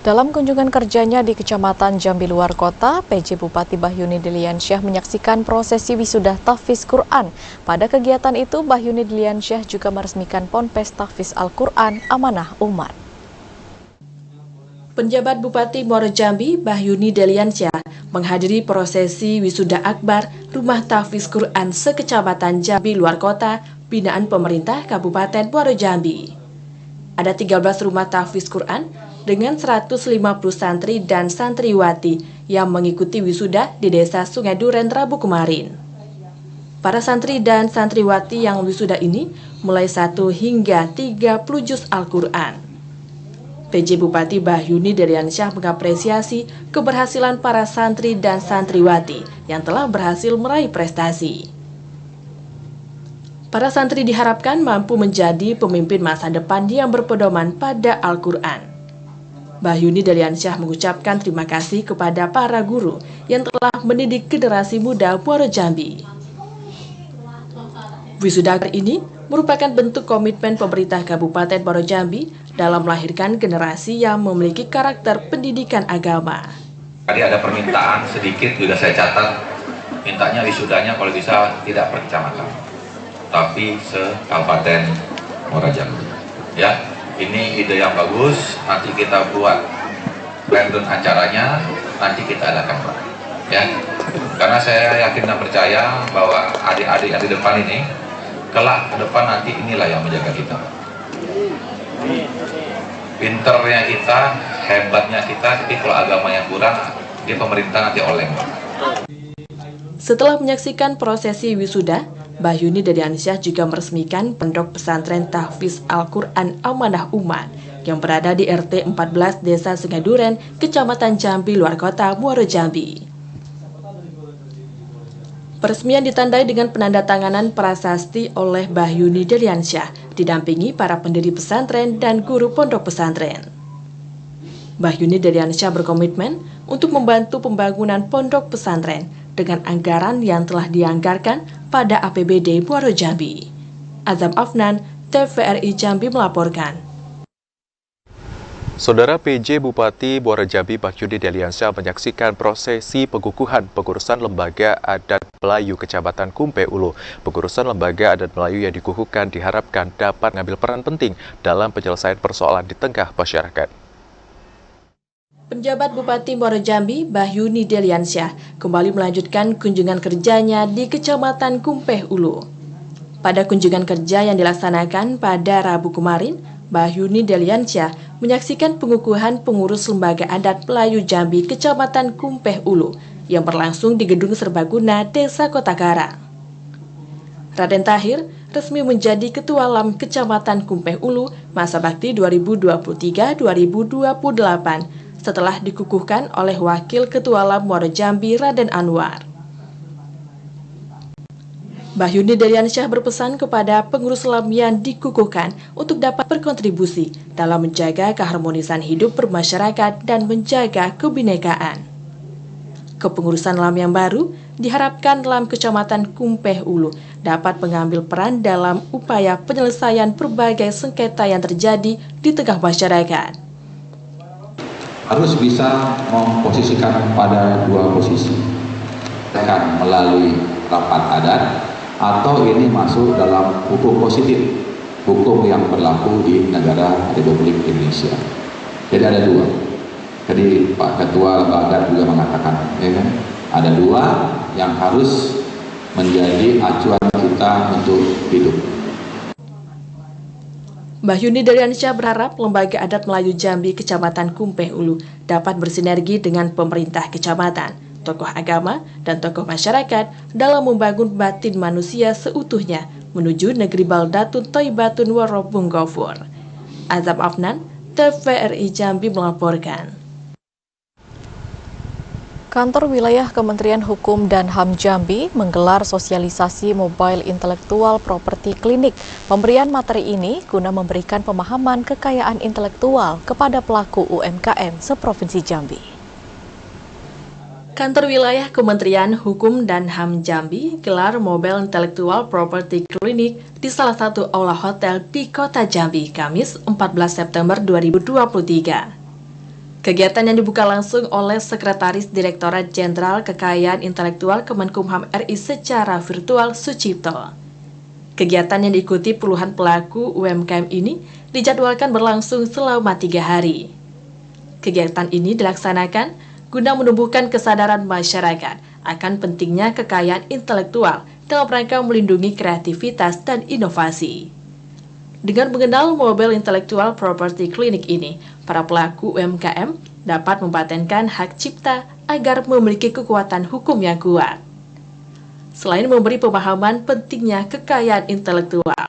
Dalam kunjungan kerjanya di Kecamatan Jambi Luar Kota, PJ Bupati Bahyuni Deliansyah menyaksikan prosesi wisuda tahfiz Quran. Pada kegiatan itu, Bahyuni Deliansyah juga meresmikan Ponpes Tahfiz Al-Quran Amanah Umat. Penjabat Bupati Muara Jambi Bahyuni Deliansyah menghadiri prosesi wisuda akbar Rumah Tahfiz Quran se-Kecamatan Jambi Luar Kota binaan pemerintah Kabupaten Muara Jambi. Ada 13 rumah tahfiz Quran dengan 150 santri dan santriwati yang mengikuti wisuda di Desa Sungai Duren Rabu kemarin. Para santri dan santriwati yang wisuda ini mulai 1 hingga 30 juz Al-Quran. PJ Bupati Bahyuni Deliansyah mengapresiasi keberhasilan para santri dan santriwati yang telah berhasil meraih prestasi. Para santri diharapkan mampu menjadi pemimpin masa depan yang berpedoman pada Al-Quran. Bahyuni Deliansyah mengucapkan terima kasih kepada para guru yang telah mendidik generasi muda Muara Jambi. Wisuda ini merupakan bentuk komitmen pemerintah Kabupaten Muara Jambi dalam melahirkan generasi yang memiliki karakter pendidikan agama. Tadi ada permintaan sedikit, juga saya catat, mintanya wisudanya kalau bisa tidak per kecamatan. tapi se-Kabupaten Muara Jambi. Ya, ini ide yang bagus. Nanti kita buat random acaranya, nanti kita adakan, Pak. Ya, karena saya yakin dan percaya bahwa adik-adik yang di depan ini, kelak ke depan nanti inilah yang menjaga kita. Pinternya kita, hebatnya kita, tapi kalau agama yang kurang, dia pemerintah nanti oleng. Setelah menyaksikan prosesi wisuda, Bahyuni Deliansyah juga meresmikan Pondok Pesantren Tahfiz Al-Quran Amanah Umat yang berada di RT 14 Desa Sungai Duren, Kecamatan Jambi, luar kota Muaro Jambi. Peresmian ditandai dengan penandatanganan prasasti oleh Bahyuni Deliansyah, didampingi para pendiri pesantren dan guru pondok pesantren. Bahyuni Deliansyah berkomitmen untuk membantu pembangunan pondok pesantren dengan anggaran yang telah dianggarkan pada APBD Muaro Jambi. Azam Afnan, TVRI Jambi melaporkan. Saudara PJ Bupati Muaro Jambi Bahyuni Deliansyah menyaksikan prosesi pengukuhan pengurusan Lembaga Adat Melayu Kecamatan Kumpe Ulu. Pengurusan Lembaga Adat Melayu yang dikukuhkan diharapkan dapat mengambil peran penting dalam penyelesaian persoalan di tengah masyarakat. Penjabat Bupati Muaro Jambi Bahyuni Deliansyah kembali melanjutkan kunjungan kerjanya di Kecamatan Kumpe Ulu. Pada kunjungan kerja yang dilaksanakan pada Rabu kemarin, Bahyuni Deliansyah menyaksikan pengukuhan pengurus Lembaga Adat Melayu Jambi Kecamatan Kumpe Ulu yang berlangsung di Gedung Serbaguna Desa Kota Karang. Raden Tahir resmi menjadi Ketua LAM Kecamatan Kumpe Ulu masa bakti 2023-2028 setelah dikukuhkan oleh Wakil Ketua LAM Muaro Jambi Raden Anwar. Bahyuni Deliansyah berpesan kepada pengurus LAM yang dikukuhkan untuk dapat berkontribusi dalam menjaga keharmonisan hidup bermasyarakat dan menjaga kebinekaan. Kepengurusan LAM yang baru diharapkan LAM Kecamatan Kumpe Ulu dapat mengambil peran dalam upaya penyelesaian berbagai sengketa yang terjadi di tengah masyarakat. Harus bisa memposisikan pada dua posisi, akan melalui rapat adat atau ini masuk dalam hukum positif, hukum yang berlaku di negara Republik Indonesia. Jadi ada dua. Jadi Pak Ketua Lembaga juga mengatakan, ya kan? Ada dua yang harus menjadi acuan kita untuk hidup. Bahyuni Deliansyah berharap Lembaga Adat Melayu Jambi Kecamatan Kumpe Ulu dapat bersinergi dengan pemerintah kecamatan, tokoh agama, dan tokoh masyarakat dalam membangun batin manusia seutuhnya menuju negeri Baldatun Thaybatun Warobung Ghafur. Azam Afnan, TVRI Jambi melaporkan. Kantor Wilayah Kementerian Hukum dan HAM Jambi menggelar sosialisasi Mobile Intellectual Property Clinic. Pemberian materi ini guna memberikan pemahaman kekayaan intelektual kepada pelaku UMKM seprovinsi Jambi. Kantor Wilayah Kementerian Hukum dan HAM Jambi gelar Mobile Intellectual Property Clinic di salah satu aula hotel di Kota Jambi, Kamis 14 September 2023. Kegiatan yang dibuka langsung oleh Sekretaris Direktorat Jenderal Kekayaan Intelektual Kemenkumham RI secara virtual Sucipto. Kegiatan yang diikuti puluhan pelaku UMKM ini dijadwalkan berlangsung selama 3 hari. Kegiatan ini dilaksanakan guna menumbuhkan kesadaran masyarakat akan pentingnya kekayaan intelektual dalam rangka melindungi kreativitas dan inovasi. Dengan mengenal Mobile Intellectual Property Clinic ini, para pelaku UMKM dapat mempatenkan hak cipta agar memiliki kekuatan hukum yang kuat. Selain memberi pemahaman pentingnya kekayaan intelektual,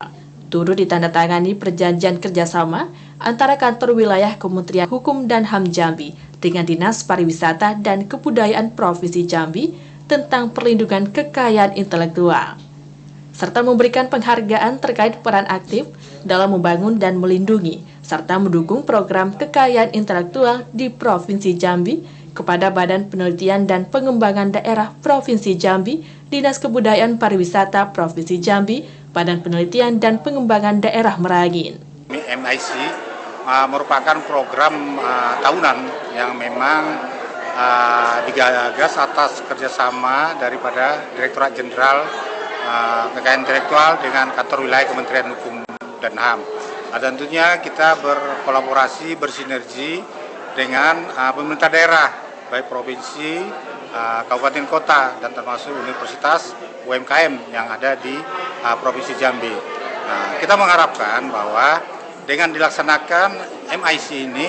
turut ditandatangani perjanjian kerjasama antara Kantor Wilayah Kementerian Hukum dan HAM Jambi dengan Dinas Pariwisata dan Kebudayaan Provinsi Jambi tentang perlindungan kekayaan intelektual, serta memberikan penghargaan terkait peran aktif dalam membangun dan melindungi, serta mendukung program kekayaan intelektual di Provinsi Jambi kepada Badan Penelitian dan Pengembangan Daerah Provinsi Jambi, Dinas Kebudayaan Pariwisata Provinsi Jambi, Badan Penelitian dan Pengembangan Daerah Merangin. MIC merupakan program tahunan yang memang digagas atas kerjasama daripada Direktorat Jenderal kekayaan intelektual dengan kantor wilayah Kementerian Hukum dan HAM. Tentunya kita berkolaborasi, bersinergi dengan pemerintah daerah, baik provinsi, kabupaten kota, dan termasuk universitas UMKM yang ada di Provinsi Jambi. Nah, kita mengharapkan bahwa dengan dilaksanakan MIC ini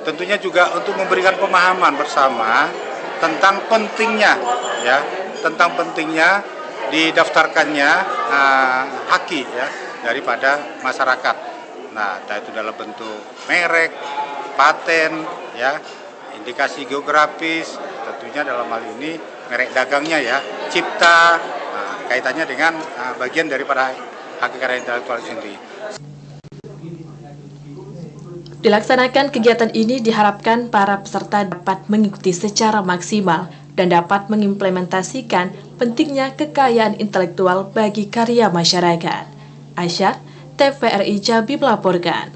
tentunya juga untuk memberikan pemahaman bersama tentang pentingnya didaftarkannya haki daripada masyarakat. Nah, itu dalam bentuk merek, paten, indikasi geografis, tentunya dalam hal ini merek dagangnya cipta, kaitannya dengan bagian daripada hak kekayaan intelektual sendiri. Dilaksanakan kegiatan ini diharapkan para peserta dapat mengikuti secara maksimal dan dapat mengimplementasikan pentingnya kekayaan intelektual bagi karya masyarakat. Aisyah, TVRI Jambi melaporkan.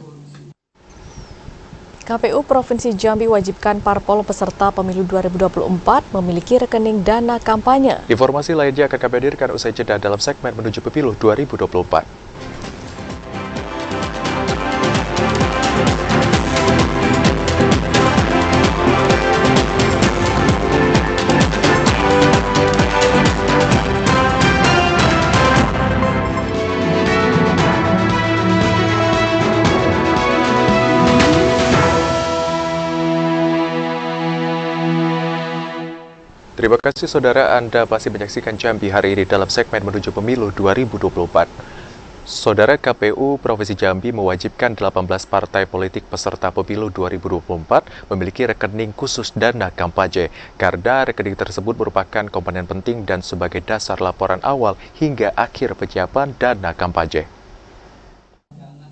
KPU Provinsi Jambi wajibkan parpol peserta pemilu 2024 memiliki rekening dana kampanye. Informasi lainnya akan kami hadirkan usai jeda dalam segmen menuju pemilu 2024. Terima kasih saudara, Anda masih menyaksikan Jambi hari ini dalam segmen menuju pemilu 2024. Saudara, KPU Provinsi Jambi mewajibkan 18 partai politik peserta pemilu 2024 memiliki rekening khusus dana kampanye, karena rekening tersebut merupakan komponen penting dan sebagai dasar laporan awal hingga akhir penyiapan dana kampanye.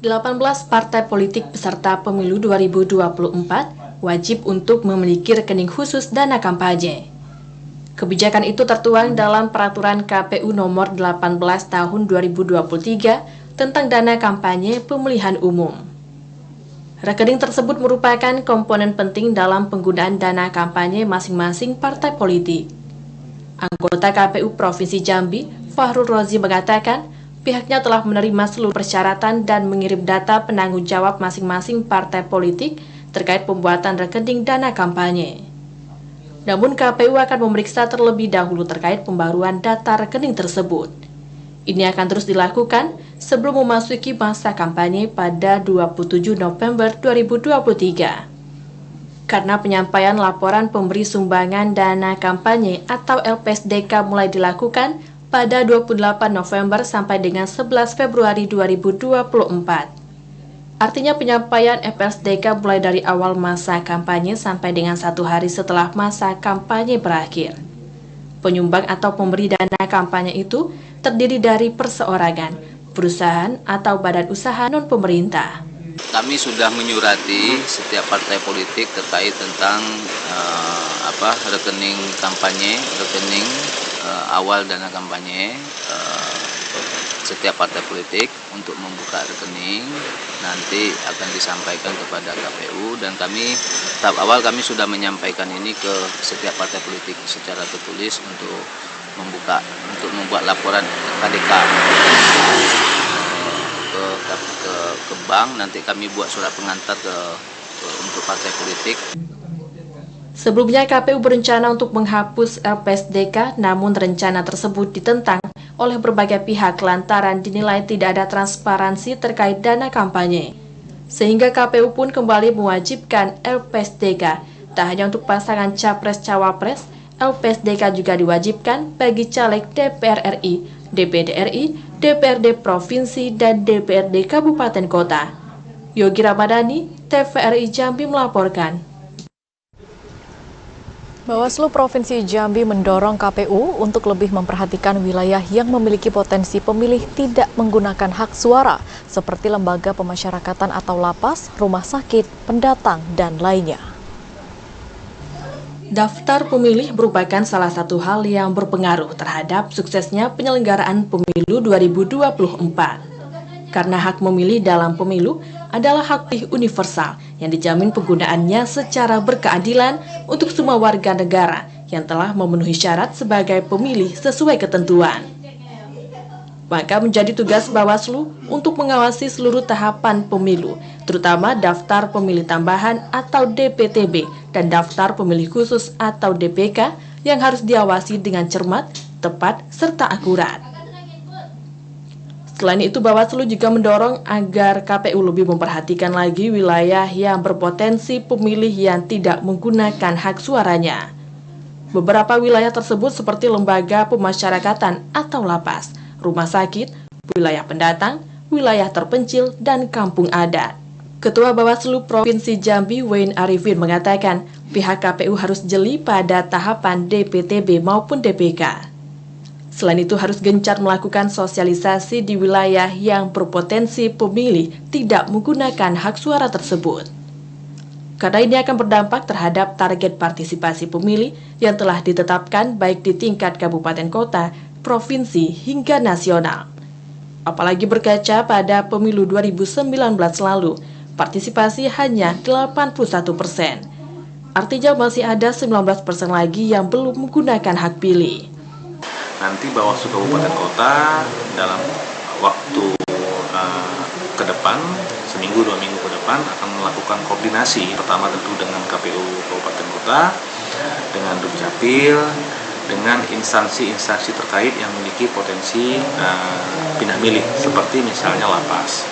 18 partai politik peserta pemilu 2024 wajib untuk memiliki rekening khusus dana kampanye. Kebijakan itu tertuang dalam Peraturan KPU Nomor 18 Tahun 2023 tentang dana kampanye pemilihan umum. Rekening tersebut merupakan komponen penting dalam penggunaan dana kampanye masing-masing partai politik. Anggota KPU Provinsi Jambi, Fahrul Rozi mengatakan, pihaknya telah menerima seluruh persyaratan dan mengirim data penanggung jawab masing-masing partai politik terkait pembuatan rekening dana kampanye. Namun KPU akan memeriksa terlebih dahulu terkait pembaruan data rekening tersebut. Ini akan terus dilakukan sebelum memasuki masa kampanye pada 27 November 2023. Karena penyampaian laporan pemberi sumbangan dana kampanye atau LPSDK mulai dilakukan pada 28 November sampai dengan 11 Februari 2024. Artinya penyampaian LPSDK mulai dari awal masa kampanye sampai dengan 1 hari setelah masa kampanye berakhir. Penyumbang atau pemberi dana kampanye itu terdiri dari perseorangan, perusahaan atau badan usaha non-pemerintah. Kami sudah menyurati setiap partai politik terkait tentang rekening kampanye, rekening awal dana kampanye. Setiap partai politik untuk membuka rekening nanti akan disampaikan kepada KPU, dan kami tahap awal kami sudah menyampaikan ini ke setiap partai politik secara tertulis untuk membuat laporan KDK ke bank. Nanti kami buat surat pengantar untuk partai politik. Sebelumnya KPU berencana untuk menghapus LPSDK, namun rencana tersebut ditentang oleh berbagai pihak lantaran dinilai tidak ada transparansi terkait dana kampanye. Sehingga KPU pun kembali mewajibkan LPSDK tak hanya untuk pasangan Capres-Cawapres, LPSDK juga diwajibkan bagi caleg DPR RI, DPD RI, DPRD Provinsi, dan DPRD Kabupaten Kota. Yogi Ramadhani, TVRI Jambi melaporkan. Bawaslu Provinsi Jambi mendorong KPU untuk lebih memperhatikan wilayah yang memiliki potensi pemilih tidak menggunakan hak suara, seperti lembaga pemasyarakatan atau lapas, rumah sakit, pendatang, dan lainnya. Daftar pemilih merupakan salah satu hal yang berpengaruh terhadap suksesnya penyelenggaraan pemilu 2024. Karena hak memilih dalam pemilu adalah hak pilih universal yang dijamin penggunaannya secara berkeadilan untuk semua warga negara yang telah memenuhi syarat sebagai pemilih sesuai ketentuan. Maka menjadi tugas Bawaslu untuk mengawasi seluruh tahapan pemilu, terutama daftar pemilih tambahan atau DPTB dan daftar pemilih khusus atau DPK yang harus diawasi dengan cermat, tepat, serta akurat. Selain itu, Bawaslu juga mendorong agar KPU lebih memperhatikan lagi wilayah yang berpotensi pemilih yang tidak menggunakan hak suaranya. Beberapa wilayah tersebut seperti lembaga pemasyarakatan atau lapas, rumah sakit, wilayah pendatang, wilayah terpencil, dan kampung adat. Ketua Bawaslu Provinsi Jambi, Wayne Arifin, mengatakan pihak KPU harus jeli pada tahapan DPTB maupun DPK. Selain itu harus gencar melakukan sosialisasi di wilayah yang berpotensi pemilih tidak menggunakan hak suara tersebut. Karena ini akan berdampak terhadap target partisipasi pemilih yang telah ditetapkan baik di tingkat kabupaten kota, provinsi, hingga nasional. Apalagi berkaca pada pemilu 2019 lalu, partisipasi hanya 81%. Artinya masih ada 19% lagi yang belum menggunakan hak pilih. Nanti Bawaslu Kabupaten Kota dalam waktu ke depan, seminggu 2 minggu ke depan akan melakukan koordinasi, pertama tentu dengan KPU Kabupaten Kota, dengan Dukcapil, dengan instansi-instansi terkait yang memiliki potensi pindah milih, seperti misalnya lapas.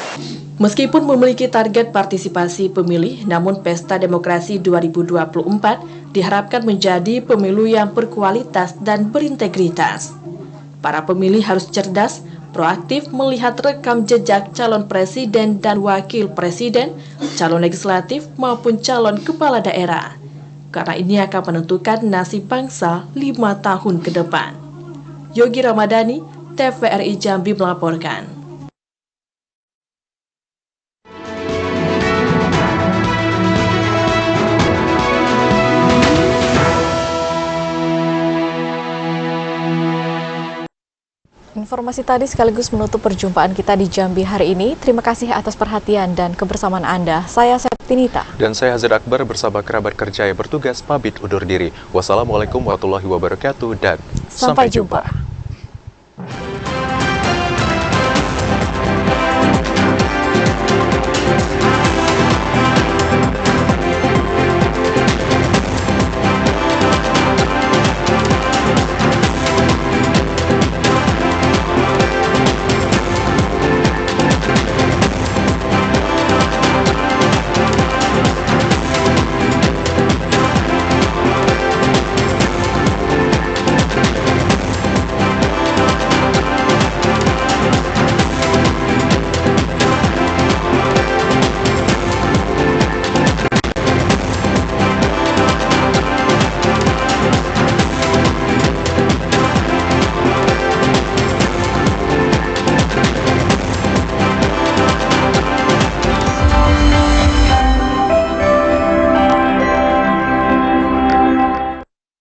Meskipun memiliki target partisipasi pemilih, namun Pesta Demokrasi 2024 diharapkan menjadi pemilu yang berkualitas dan berintegritas. Para pemilih harus cerdas, proaktif melihat rekam jejak calon presiden dan wakil presiden, calon legislatif maupun calon kepala daerah. Karena ini akan menentukan nasib bangsa 5 tahun ke depan. Yogi Ramadhani, TVRI Jambi melaporkan. Informasi tadi sekaligus menutup perjumpaan kita di Jambi hari ini. Terima kasih atas perhatian dan kebersamaan Anda. Saya Septinita. Dan saya Hazir Akbar bersama kerabat kerja yang bertugas pamit undur diri. Wassalamualaikum warahmatullahi wabarakatuh dan sampai jumpa.